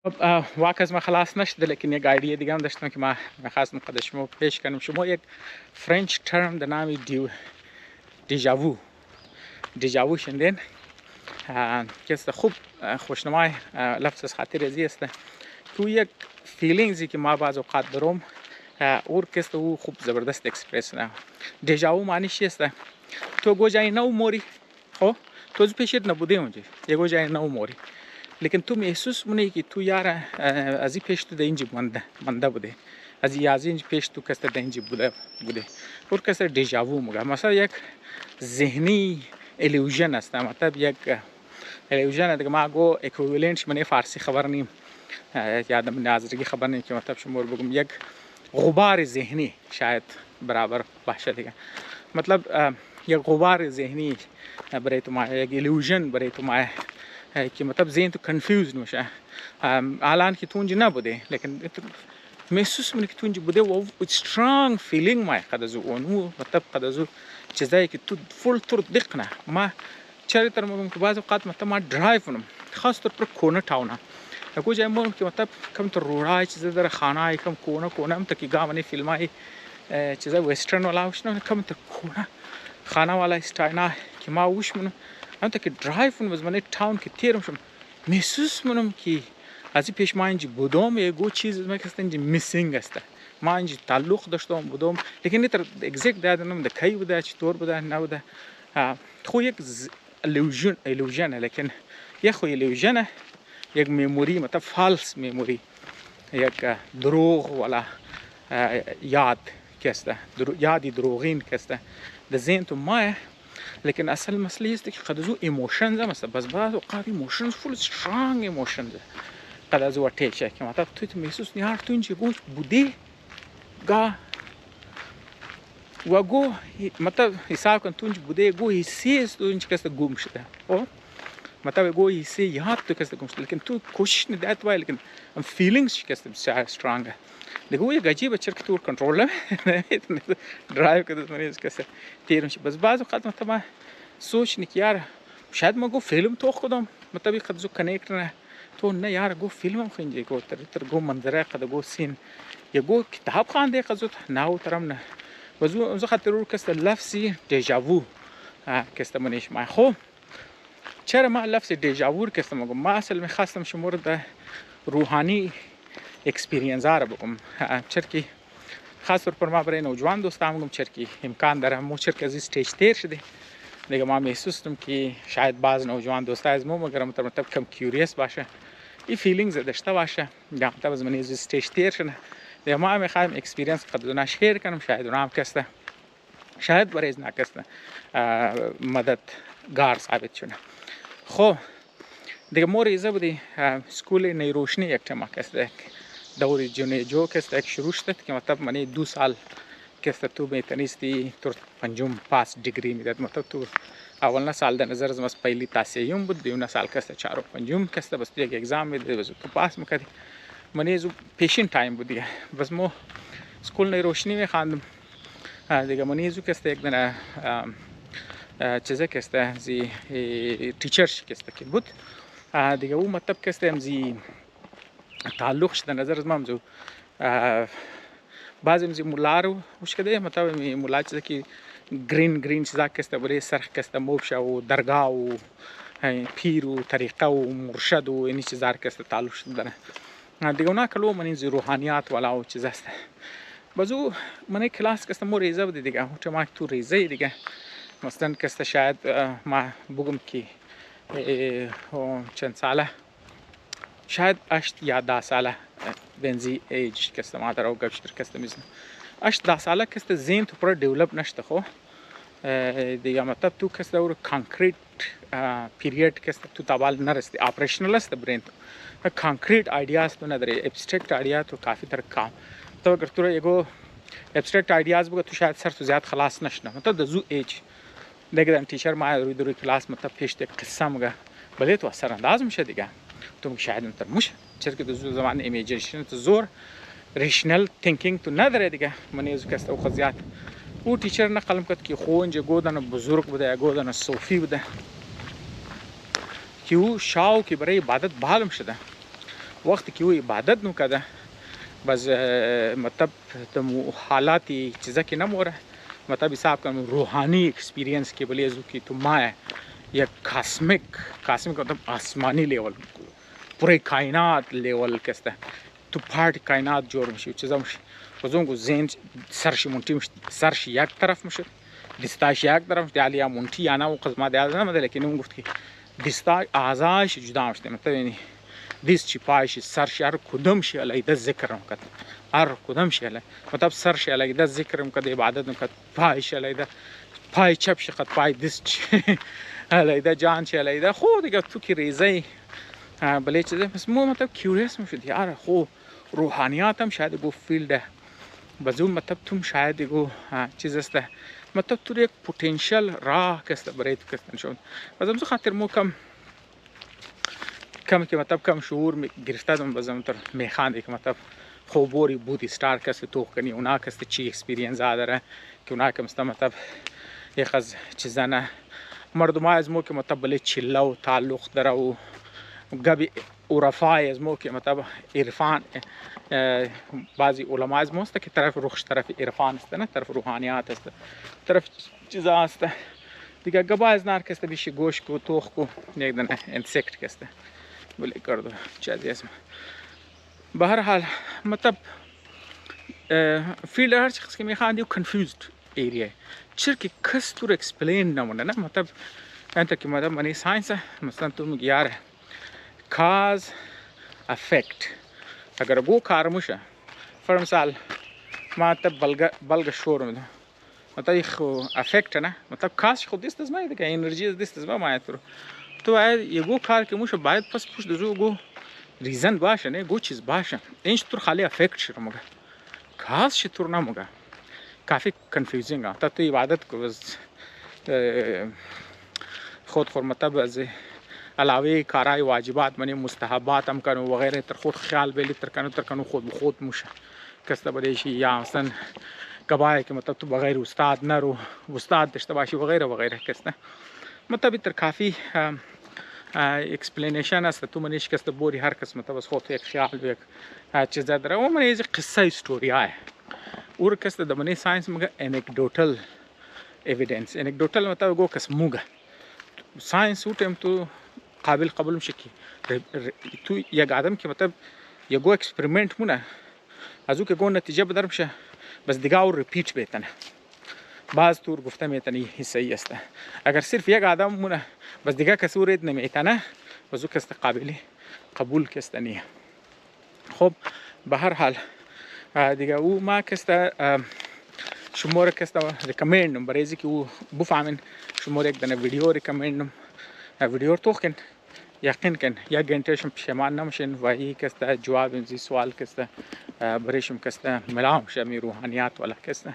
خب واقعا از ما خلاص نشده، لیکن یک ایده دیگه هم داشتم که ما می‌خواستم خود شما پیش کنم. شما یک فرنچ ترم به نام دیجاوو شنیدین؟ که است خوب خوشنمای لفظ از خاطر ازی است تو یک فیلینگزی که ما بعض اوقات دارم اور که است او خوب زبردست اکسپرس نه. دیجاوو معنیش چی است؟ تو گو جای نو موری، خب تو از پیشت نبوده اونجا، یه گو جای نو موری، لیکن تو محسوس مونی که تو یار از این پیش تو در اینجا مانده بوده، از این پیش تو کس در اینجا بوده اور کس دیجاوو میگه. مثلا یک ذهنی ایلوژن است، مطلب یک ایلوژن دیگه. ما گو اکویولنتش من فارسی خبر نیم، یادم نازرگی خبر نیم که مطلب شما بگم یک غبار ذهنی شاید برابر باشه دیگه. مطلب یک غبار ذهنی برای تو ما، یک ایلوژن برای تو ما که مطلب ذهن تو کنفیوز نمیشه. الان که تو اونجا نبوده لیکن محسوس میکنی که تو اونجا بوده و استرانگ فیلینگ ما قد از اون مطلب قد از چیزایی که تو فول طور دقنه. ما چرا تر میگم که بعض اوقات مطلب ما درایو کنم خاص طور پر کونه تاونه اگه جای میگم که مطلب کم تو روړای چیزا در خانه کم کونه هم تکی گامنی فیلمای چیزا وسترن ولا وشنه کم تو کونه خانه والا استاینا که ما وش منم هم تکی درایو کنم از من تاون که تیرم شم محسوس منم که از این پیش ما اینجا بودم یه چیز ما که اینجا میسینگ است. ما اینجا تعلق داشتم بودم لیکن تر اگزیکت دادنم دکی بوده چطور بوده نبوده. خو یک ایلوژن لیکن یک خو ایلوژن یک میموری مطلب فالس میموری، یک دروغ ولا یاد کسته یادی دروغین کسته در ذهن تو ماه. لیکن اصل مسئله است که قد از او ایموشنز هم است. بس بعض اوقات ایموشنز فول استرانگ ایموشنز قد از او اتیچه که مطلب تو محسوس نیار تو اینجا گوش بوده گا و گو مطلب حساب کن تو اینجا بوده گو حسی است تو اینجا کسته گم شده. مطلب گو حسی یاد تو کسته گم شده لیکن تو کوشش ندات وای لیکن ام فیلینگز کسته بسیار استرانگ دیگه. او یک عجیب چرا که تو کنترل نمیتونه درایو کنه من کسته تیرم شه. بس بعض اوقات مطلب سوچ نی که یار شاید ما گو فیلم تو خودم مطلب قد زو کنیکت نه تو نه یار گو فیلم خنجی گو تر گو منظره قد گو سین یا گو کتاب خوانده قد زو ناو ترم نه وزو خاطر رو کسته لفظی دیجاوو کسته منیش ما. خب چرا ما لفظ دیجاوو کسته میگم؟ ما اصلا میخواستم شما رو در روحانی اکسپریانس ها رو بگم. چرا که خاص طور پر ما برای نوجوان دوستان میگم چرا که امکان داره مو چرا که از استیج تیر شده دیگه ما محسوس کردم که شاید بعض نوجوان دوستا از مو مگر مطلب کم کیوریس باشه این فیلینگز داشته باشه یا مطلب از من از استیج تیر شده دیگه ما میخوایم اکسپریانس خود رو شیر کنم. شاید اونم کسته شاید برای از نکسته مددگار ثابت شده. خب دیگه مور ایزه بودی سکول نیروشنی یک تما کسته دوری جو کسته یک شروع شد که مطلب منی 2 سال کسته تو میتونستی تو پنجم پاس دیگری میداد. مطلب تو اول سال در نظر از پهلی تاسیوم بود دیونه سال کسته 4 و 5 کسته بس یک اگزام میداد بس تو پاس میکردی. منی زو پیشین تایم بود دیگه. بس مو سکول نیروشنی میخواندم دیگه. منی زو کسته یک دونه چیزه کسته زی تیچرش کسته که بود دیگه. او مطلب کسته امزی تعلق شده نظر از ما امزو بعضی امزی مولا رو وش کده مطلب مولا چیزه که گرین چیزا کسته برای سرخ کسته موبشه و درگاه و پیر و طریقه و مرشد و اینی چیزا کسته تعلق شده داره دیگه. اونا کلو من اینزی روحانیات ولا و چیز است. بازو من کلاس کسته مو ریزه بوده دیگه. چون ما تو ریزه دیگه مثلا کسته شاید ما بگم که چند ساله شاید 8 یا 10 ساله بنزی ایج کسته ما در او گفشتر کسته میزنم 8-10 ساله کسته ذهن تو پر دیولپ نشته. خو دیگه مطلب تو کسته او کانکریت پیریود کسته تو تابال نرستی آپریشنل است برین تو کانکریت ایدیاز تو نداری ابسترکت ایدیا تو کافی تر کام تو اگر تو یگو ابسترکت ایدیاز بگو تو شاید سر تو زیاد خلاص نشنه. مطلب دزو ایج دیگه تیچر ما روی کلاس مطلب پیش یک قصه مگه بله تو اثر انداز میشه دیگه. تو شاید انتر مش چرا که دزو زمان ایمیجینیشن تو زور ریشنل تینکینگ تو نداره دیگه. من از کسته او خزیات او تیچر نقلم کرد که خو اینجا گودن بزرگ بوده یا گودن صوفی بوده که او شاو که برای عبادت بالم شده وقتی که او عبادت نو کده بس مطلب تو حالاتی چیزا که نموره مطلب حساب کنم روحانی اکسپیرینس که بلی ازو که تو ماه یک کاسمیک مطلب آسمانی لیول پوره کائنات لیول کسته تو پارت کائنات جور میشه چیزا میشه بزونگو ذهن سرش منتی میشه سرش یک طرف میشه دستاش یک طرف دیالی منتی انا و قسمت دیال نمیده لیکن اون گفت که دستا اعضاش جدا میشه مطلب یعنی دیس چی پایش سرش هر کدوم شی علیده ذکر میکرد هر کدوم شی علیده مطلب سرش علیده ذکر میکرد عبادت میکرد پایش علیده پای چپ شی قد پای دست چی علیده جان چی علیده خود دیگه تو که ریزه بله چیزه بس مو مطلب کیوریس میشد یار خو روحانیات هم شاید گو فیلده بزون مطلب توم شاید گو چیز است مطلب تو یک پتانسیل راه کسته برای تو کستن شد بازم زو خاطر مو کم که مطلب کم شعور گرفته دم بازم تر میخوانده که مطلب خوبوری بودی ستار کسی تو کنی اونا کسی چی اکسپریانس داره که اونا کم است مطلب یک از چیزا نه مردم از مو که مطلب بله چله و تعلق داره و گبی عرفای از مو که مطلب عرفان بعضی علما از موست که طرف روخش طرف عرفان است نه طرف روحانیات است طرف چیزا است دیگه گبا از نار کسته بیشی گوش کو توخ کو یک دنه انسکت کسته بله کردو چیزی اسم به هر حال مطلب فیلد هر چیز که میخوان دیو کنفیوزد ایریا چرا که کس تو رو اکسپلین نمونه نه مطلب انت که مطلب منی ساینس مثلا تو میگی یاره کاز افکت اگر گو کار موشه فر مثال مطلب بلگ شور میده مطلب یخو افکت نه مطلب کاز خود دیست از مایده که انرژی از دیست از مایده تو باید یه گو کار که موشه باید پس پوش دزو گو ریزن باشه نه گو چیز باشه اینش طور خالی افکت شده مگه کاز شطور نمگه کافی کنفیوزینگ تا تو عبادت کو خود مطلب از علاوه کارهای واجبات منی مستحبات هم کنو و غیره تر خود خیال بیلی تر کنو خود به خود موشه کسته بدیشی یا مثلا کبایی که مطلب تو بغیر استاد نرو استاد داشته باشی و غیره کسته مطلب تر کافی اکسپلینیشن است تو منیش کسته بوری هر کس مطلب از خود یک خیال و یک چیز داره و من یک قصه استوریای اور کسته د منی ساينس مگه انیکدوتل ایویدنس انیکدوتل مطلب گو کس موگه ساينس او ټیم تو قابل قبول میشه که تو یک آدم که مطلب یک گو اکسپریمنت مونه از او که گو نتیجه بدر میشه بس دیگه او ریپیت بیتنه بعض طور گفته میتنه صحیح است اگر صرف یک آدم مونه بس دیگه کسی او رید نمیتنه بس او کس قابل قبول کستنیه خب به هر حال دیگه او ما کسته شماره کسته ریکمندم برای اینکه او بفهمین شماره یک دونه ویدیو ریکمندم ویدیو تو کن یقین کن یک گنتهشم پشیمان نمیشین و این کسته جواب این سوال کسته برایشم کسته ملام شمی روحانیات والا کسته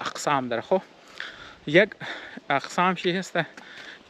اقسام داره خو یک اقسام شی هست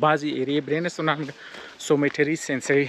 بعضی ایریه برین است اونم سومتری سنسری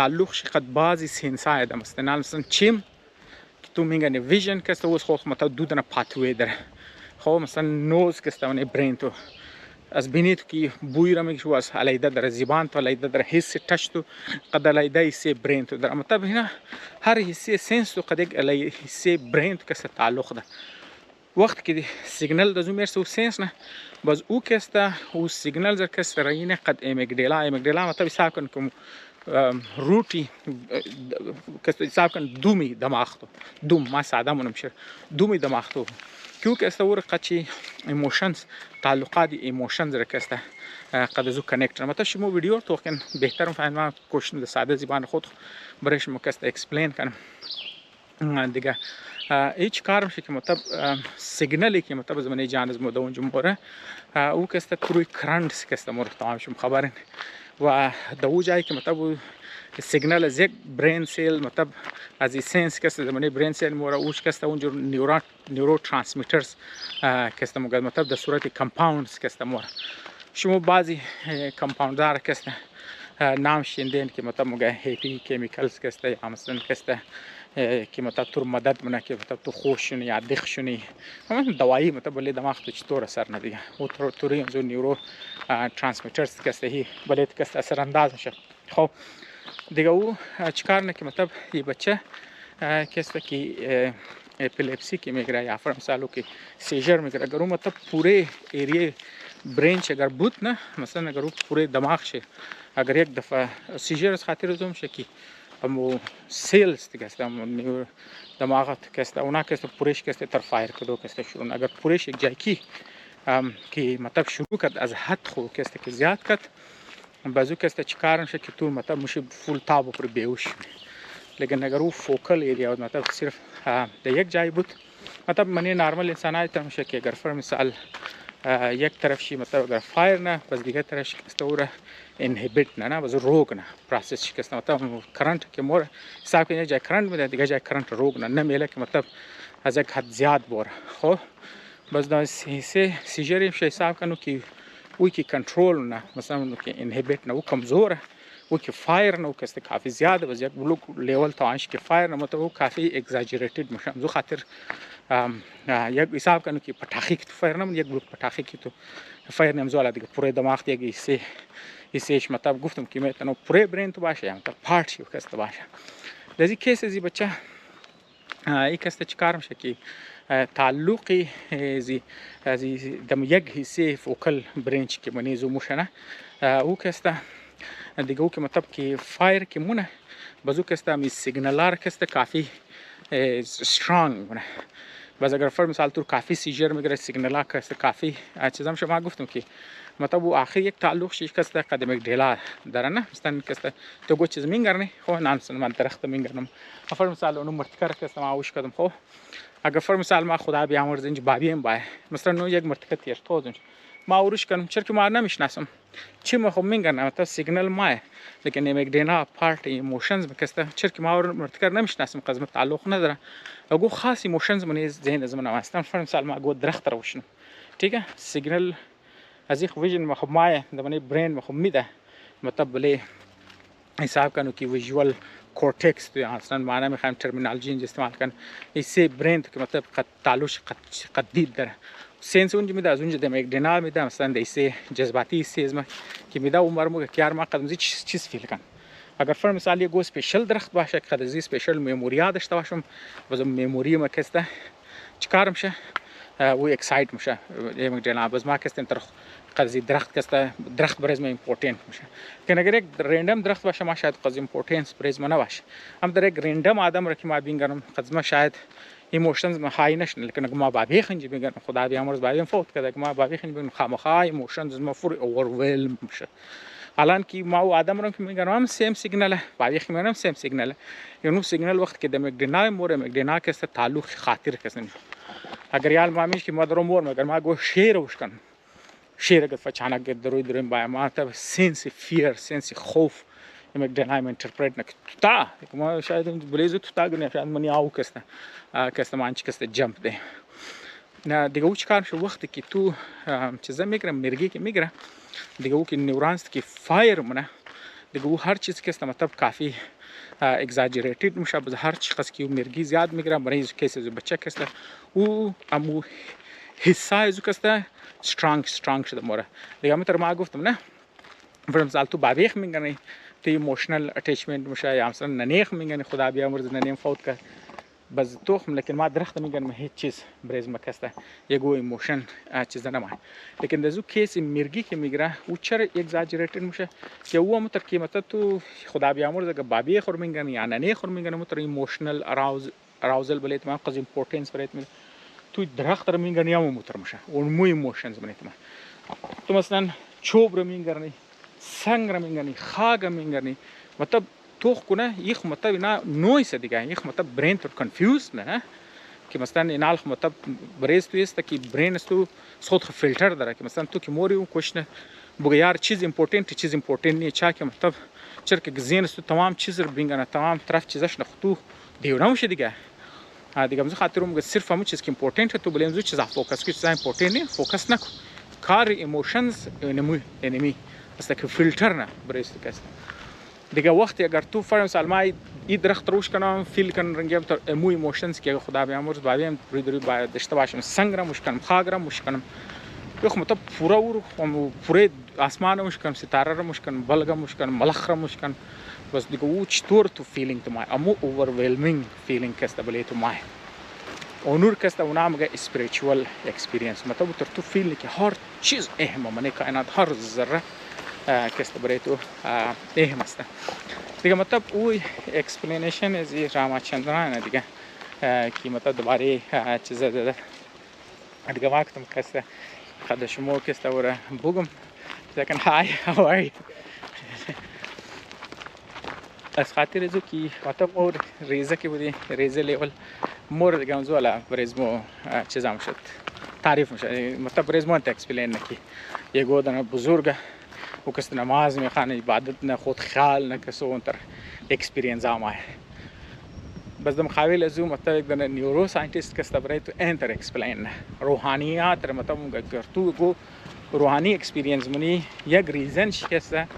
تعلق شقت بعضی سنسای ده مثلا چیم تو میگن ویژن که است اوس خود متا دودن پاتوی داره خب مثلا نوز که است اون برین تو از بینی تو که بوی را میگه از علیده در زبان تو علیده در حس تشت تو قد علیده حس برین تو در مطلب هنا هر حس سنس تو قد یک حس برین تو که تعلق ده وقتی که سیگنال دزو میرسه و سنس نه باز او که است او سیگنال زر که است رایینه قد امگدلا مطلب حساب کن که روتی که حساب کن دومی دماغ تو دوم ما ساده منم شر دومی دماغ تو کیو که است ور قچی ایموشنز تعلقات ایموشنز را که است قد زو کانکت مطلب شما ویدیو تو کن بهتر فهمم کوشش ده ساده زبان خود برش مکست اکسپلین کنم دیگه هیچ کار میشه که مطلب سیگنالی که مطلب زمانی جان از مدون جمهوره او که است کروی کرنت که است مورد تمام شم خبرین و دو جایی که مطلب سیگنال از یک برین سیل مطلب از سنس که است زمانی برین سیل مورا اوش که است اونجور نیورو ترانسمیترز که است مطلب در صورت کامپاوندز که است مورا شما بعضی کامپاوند دار که است نام شیندین که مطلب مگه هیپی کیمیکلز که است یا مثلا که است که مطلب تو مدد منه که مطلب تو خوش شونی یا دخ شونی همون دوایی مطلب ولی دماغ تو چطور اثر ندیگه او توری از نیورو ترانسمیترز که است هی ولی که است اثر انداز میشه خب دیگه او چیکار نه که مطلب یه بچه که است که اپیلپسی که میگیره یا فرض مثالو که سیجر میگیره اگر مطلب پوره ایریه برینچ اگر بود نه مثلا اگر پوره دماغ شه اگر یک دفعه سیجر از خاطر زوم شه که امو سیلز دیگه است امو دماغت که است اونا که است پورش که است تر فایر کدو که است شروع اگر پورش یک جای کی که مطلب شروع کرد از حد خو که است که زیاد کرد بازو که است چیکار میشه که تو مطلب میشه فول تاب پر بیوش لیکن اگر او فوکال ایریا مطلب صرف در یک جای بود مطلب منی نرمال انسان ته میشه که اگر فر مثال یک طرف شی مطلب اگر فایر نه پس دیگه طرف است اوره inhibit نه بس روگ نه پروسس شکست مطلب کرنت که مور حساب کنید جای کرنت میده دیگه جای کرنت روگ نه میله که مطلب از یک حد زیاد بور خب بس دا سیجری میشه حساب کنو که وی که کنترل نه مثلا که inhibit نه او کمزوره او که فایر نه او که است کافی زیاده بس یک بلوک لیول تا انش که فایر نه مطلب او کافی اگزاجریتد میشه زو خاطر یک حساب کنو که پتاخی که فایر نه یک بلوک پتاخی که تو فایر نمیزوله دیگه پوره دماغ دیگه ایسیش مطلب گفتم که میتونم پوره برین تو باشه یا مطلب پارت یو کست باشه لذی کیس ازی بچه ای کست چیکار میشه که تعلقی ازی دم یک حصه فوکل برینچ که منیزو موشنه او کست دیگه او که مطلب که فایر که مونه بازو کست می سیگنالار کست کافی سترانگ مونه باز اگر فر مثال تو کافی سیجر میگیره سیگنالا کست کافی چیزام شما گفتم که مطلب آخر یک تعلق شیش کست قدم یک ډیلا درنه مثلا کست تو گوچ چیز میگرنی خو نانسن من درخت میگرنم فر مثال اونو مرتکر کست ما اوش کدم خو اگر فر مثال ما خدا بیامرز اینج بابیم بای مثلا نو یک مرتکر تیر توزن ما اوروش کنم چرا که ما نمیشناسم چی ما خو میگرنم تا سیگنال ما لیکن یک دینا پارت ایموشنز کست چرا که ما مرتکر نمیشناسم قسم تعلق نداره اگو خاص ایموشنز من ذهن از من واسطه فر مثال ما گو درخت روشن ٹھیک سیگنال از این ویژن مخب مایه دمانی برین مخب میده مطلب بله حساب کنو که ویژوال کورتکس تو اصلا معنی میخوایم ترمینالوژی اینجا استعمال کن ایسه برین تو که مطلب قد تعلوش قد دید داره سنس اونجا میده از اونجا دم یک دینال میده مثلا ایسه جذباتی ایسه از ما که میده اون مرمو که یار ما قدمزی چیز فیل کن اگر فر مثال یه گو سپیشل درخت باشه که قدزی سپیشل میموریا داشته باشم بازم میموری ما کسته چیکار میشه و اکسایت میشه یک دینا باز ما کستیم تر قضیه درخت کسته درخت برای ما ایمپورتنت میشه که اگر یک رندم درخت باشه ما شاید قضیه ایمپورتنس برای ما نباشه هم در یک رندم آدم را که ما بینگرم قضیه ما شاید ایموشنز ما های نشن لیکن اگر ما بابی خنجی بینگرم خدا بیامرز بابیم فوت کرده اگر ما بابی خنجی بینگرم خامخای ایموشنز ما فور اوورولم میشه الان که ما و آدم را که میگن هم سیم سیگنال بابی خمیرم سیم سیگنال یعنی سیگنال وقت که دم یک دینا مور یک دینا کسته تعلق خاطر کسته اگر یال ما میش که ما درو مور مگر ما گو شیر وش کن شیر اگر فچانه گد دروی دریم باید ما تا سنسی فیر سنسی خوف یک دنایم انترپریت نک تا ما شاید بلیزو تا گنی شاید منی آو کسته مانچ کسته جمپ ده نه دیگه او چیکار میشه وقتی که تو چیزا میگیره مرگی که میگیره دیگه او که نیورانز که فایر منه دیگه او هر چیز که است مطلب کافی اگزاجریتد میشه. باز هر چقدر که مرگی زیاد میگیره مریض case is بچه کسته O Ammu حسه is کسته strong شده موره دیگه. همونطور ما گفتم نه فرض مثال تو باویخ میگنی تو ایموشنال اتچمنت میشه یا مثلا ننیخ میگنی خدا بیامرز ننیم فوت کرد بس تخم لكن ما درخت میگن هیچ چیز برز مکسته یگو ایموشن چیز نمای. لكن دزو کیس مرگی که میگیره او چرا اگزاجریتد میشه که او هم ترکیمت تو خدا بیامرز اگه بابی خور میگن یا ننی خور میگن متر ایموشنال اراوزل بلیت ما قضیه امپورتنس بلیت می تو درخت رو میگن یا متر میشه اون مو ایموشنز بلیت ما تو مثلا چوب رو میگنی سنگ رو میگنی خاگ میگنی مطلب توخ کنه یک مطلب اینا نویس دیگه یک مطلب برین تو کنفیوز نه که مثلا اینال مطلب بریز تو است که برین استو صوت فیلتر داره که مثلا تو که موری و کوشنه بگیار چیز امپورتنت نیه چا که مطلب چرا که زین استو تمام چیز رو بینگنه تمام طرف چیزش نخطو دیونه میشه دیگه دیگه مزه خاطر میگه صرف همون چیز که امپورتنت تو بلیم زو چیز فوکس کی چیز امپورتنت نه فوکس نکن کار ایموشنز انمی است که فیلتر نه بریز تو کس دیگه وقتی اگر تو فرض مثال ما این درخت روش کنم فیل کنم رنگیم تا مو ایموشنز که خدا بیامرز بابیم روی باید داشته باشم سنگ را مشکنم خاگ را مشکنم یخ مطلب پورا پوره آسمان را مشکنم ستاره را مشکنم بلگ را مشکنم ملخ را مشکنم بس دیگه او چطور تو فیلینگ تو مای امو اوورولمینگ فیلینگ کسته بله تو مای اونور کسته اونا مگه اسپریچوال اکسپریانس مطلب تو فیل که هر چیز اهمه من کائنات هر ذره کسته برای تو اهم است دیگه. مطلب او اکسپلینیشن از راماچندران دیگه که مطلب دوباره چیز داده دیگه وقتم کسته خدا شما کسته وره بگم لیکن های هاوی از خاطر ازو که مطلب او ریزه که بودی ریزه لیول مور دیگه اونزو علا بریزمو چیز هم شد تعریف میشه مطلب بریزمو انت اکسپلین نکی یه گودن بزرگه و کسی نماز میخوانه عبادت نه خود خیال نه کسی اونتر اکسپریانس آمای بس دم خاویل ازو مطلب دن نیورو ساینتیست کسی برای تو انتر اکسپلین روحانیات مطلب اونگه تو گو روحانی اکسپریانس منی یک ریزن شکسته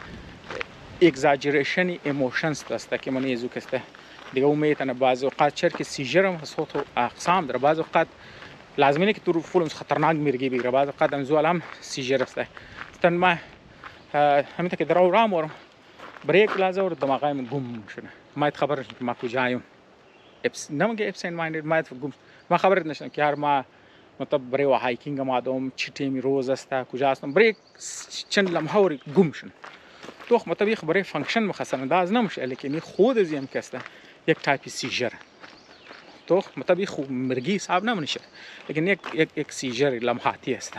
اگزاجریشن ایموشنز دسته که منی ازو کسته دیگه میتونه بعض اوقات چر که سیجر هم صوت و اقسام داره بعض اوقات لازمینه که تو فولم خطرناک مرگی بگیره بعض اوقات هم زوال هم سیجر است تن ما همین که درو رامورم بریک لازم دماغم گم شده ما خبر ما کجایم نمیگه ابسنت مایندد ما خبرت نشدم که هر ما مطلب برای هایکینگ ما دوم چی تیمی روز است کجا هستم بریک چند لمحه ور گم شدم تو مطلب یک برای فانکشن مخصص انداز نمیشه لیکن خود از این کسته یک تایپی سیجر تو مطلب خو مرگی حساب نمیشه لیکن یک سیجر لمحاتی است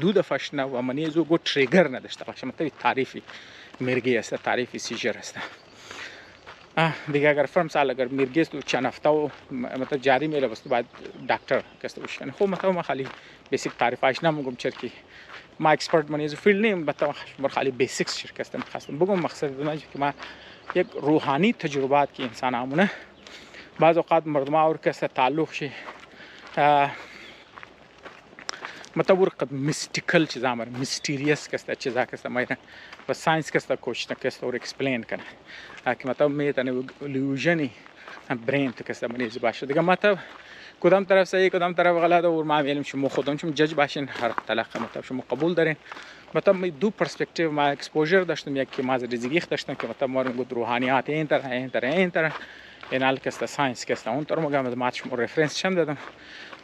دو دفعه نه و منی زو گو تریگر نداشته باشه مطلب تعریفی مرگی است تعریفی سیجر است دیگه اگر فرم سال اگر مرگی است تو چند هفته و مطلب جاری میله بس بعد دکتر کس باشه خب مطلب ما خالی بیسیک تعریفش نمیگم چرا که ما اکسپرت منی زو فیلد نیم مطلب خالی بیسیکس شرکت خواستم بگم مقصد من که ما یک روحانی تجربات که انسان امونه بعض اوقات مردم اور کس تعلق شي مطور قد میستیکل چیزا مر میستریس کسته چیزا کسته ما و ساینس کسته کوشش کسته اور ایکسپلین کنه که مطلب میتونه illusion برین تو کسته منیز باشه دیگه مطلب کدام طرف صحیح کدام طرف غلط اور ما علم شما خودم شما جج باشین هر طلاق مطلب شما قبول دارین مطلب دو پرسپکتیو ما اکسپوژر داشتم یک که ما زیگیخ داشتم که مطلب ما رو روحانیات اینتر اینال کسته ساینس کسته اون طور مگه ما شما رفرنس شم دادم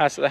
اصلا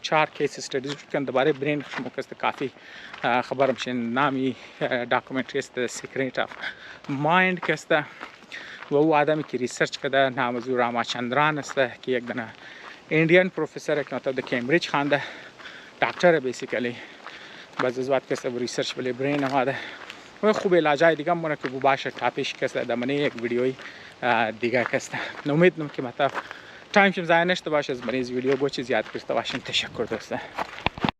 چهار کیس استادیز کن دوباره برین شما کسته کافی خبر میشین نامی داکومنتری است سیکرت اف مایند کسته و او آدمی که ریسرچ کرده نام از راماچندران است که یک دونه انډین پروفسور که مطلب د کمبریج خانده دکتر بیسیکلی بعض از وقت کسته ریسرچ بله برین آماده و خوب علاجای دیگه مونه که باشه تاپیش کسته دمنه یک ویدیوی دیگه کسته امید نم که مطلب تایم شم ضایع نشده باشه از مریض ویدیو گوچی زیاد کرده باشین تشکر دوسته